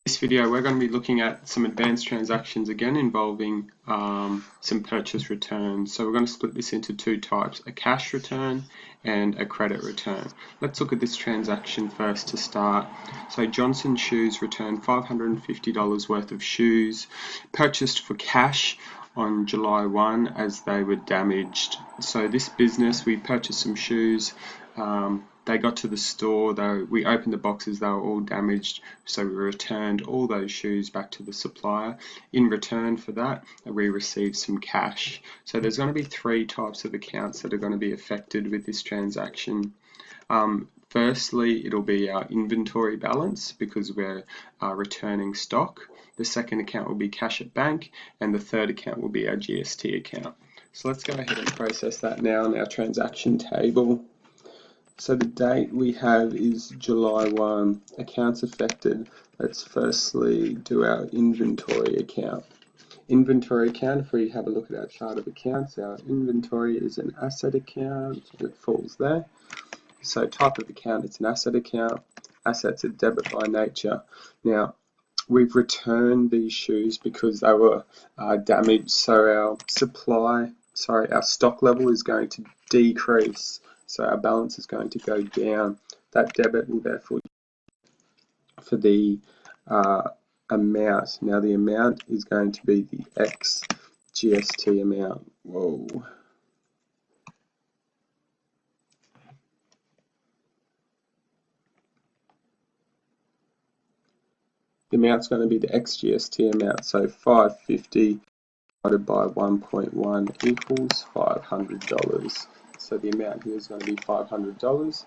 This video we're going to be looking at some advanced transactions again involving some purchase returns. So we're going to split this into two types, a cash return and a credit return. Let's look at this transaction first to start. So Johnson Shoes returned $550 worth of shoes purchased for cash on July 1 as they were damaged. So this business, we purchased some shoes. They got to the store, though we opened the boxes, they were all damaged, so we returned all those shoes back to the supplier. In return for that, we received some cash. So there's going to be three types of accounts that are going to be affected with this transaction. Firstly, it'll be our inventory balance because we're returning stock. The second account will be cash at bank, and the third account will be our GST account. So let's go ahead and process that now in our transaction table. So the date we have is July 1, accounts affected. Let's firstly do our inventory account. Inventory account, if we have a look at our chart of accounts, our inventory is an asset account, it falls there. So type of account, it's an asset account. Assets are debit by nature. Now, we've returned these shoes because they were damaged, so our stock level is going to decrease. So our balance is going to go down. That debit will therefore for the amount. Now the amount is going to be the X GST amount. Whoa. The amount's going to be the X GST amount. So 550 divided by 1.1 equals $500. So the amount here is going to be $500.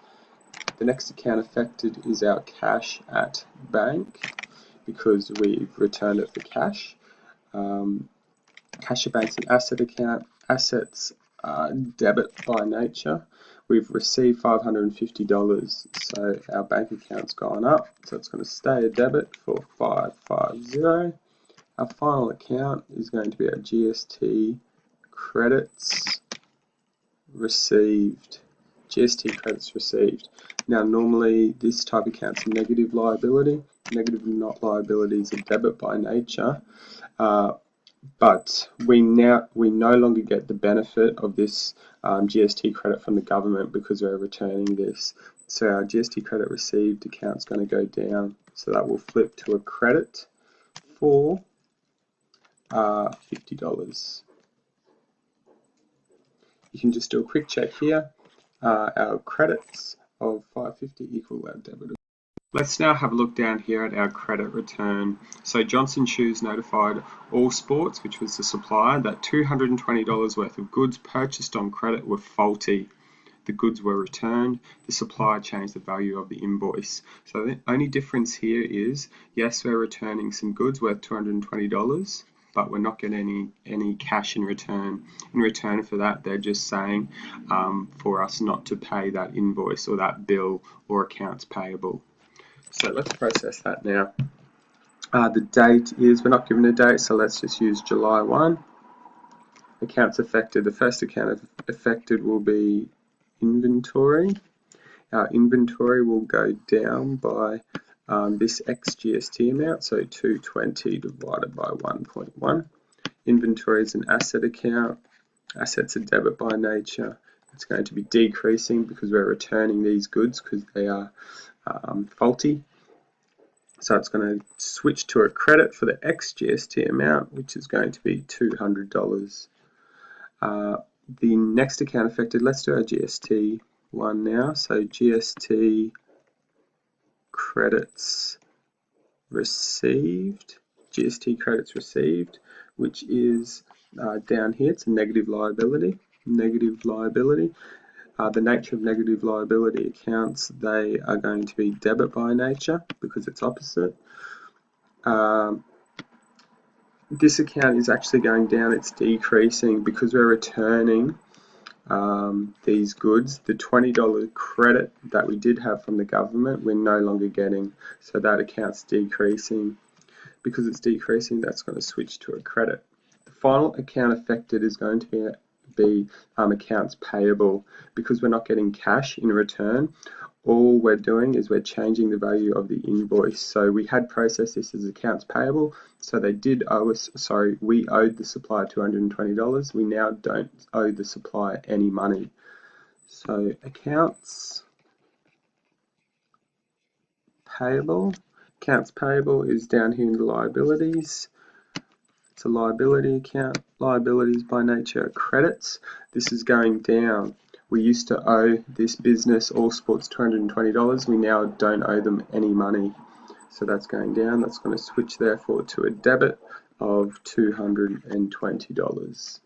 The next account affected is our cash at bank because we've returned it for cash. Cash at bank's an asset account. Assets are debit by nature. We've received $550, so our bank account's gone up, so it's going to stay a debit for 550. Our final account is going to be our GST credits received. GST credits received. Now normally this type of account's a negative liability. Negative liability is a debit by nature, but we no longer get the benefit of this GST credit from the government because we're returning this. So our GST credit received account's going to go down. So that will flip to a credit for $50. You can just do a quick check here. Our credits of 550 equal our debit. Let's now have a look down here at our credit return. So Johnson Shoes notified All Sports, which was the supplier, that $220 worth of goods purchased on credit were faulty. The goods were returned. The supplier changed the value of the invoice. So the only difference here is, yes, we're returning some goods worth $220, but we're not getting any cash in return. In return for that, they're just saying for us not to pay that invoice or that bill or accounts payable. So let's process that now. The date is, we're not given a date, so let's just use July 1. Accounts affected, the first account affected will be inventory. Our inventory will go down by this XGST amount, so 220 divided by 1.1. Inventory is an asset account. Assets are debit by nature. It's going to be decreasing because we're returning these goods because they are faulty. So it's going to switch to a credit for the XGST amount, which is going to be $200. The next account affected, let's do our GST one now. So GST credits received, which is down here, it's a negative liability. The nature of negative liability accounts, they are going to be debit by nature because it's opposite. This account is actually going down, it's decreasing because we're returning these goods. The $20 credit that we did have from the government, we're no longer getting, so that account's decreasing. Because it's decreasing, that's going to switch to a credit. The final account affected is going to be accounts payable because we're not getting cash in return. all we're doing is we're changing the value of the invoice. So we had processed this as accounts payable, so they did owe us, sorry, we owed the supplier $220. We now don't owe the supplier any money. So accounts payable is down here in the liabilities. It's a liability account. Liabilities by nature are credits. This is going down. We used to owe this business, All Sports, $220. We now don't owe them any money. So that's going down. That's going to switch therefore to a debit of $220.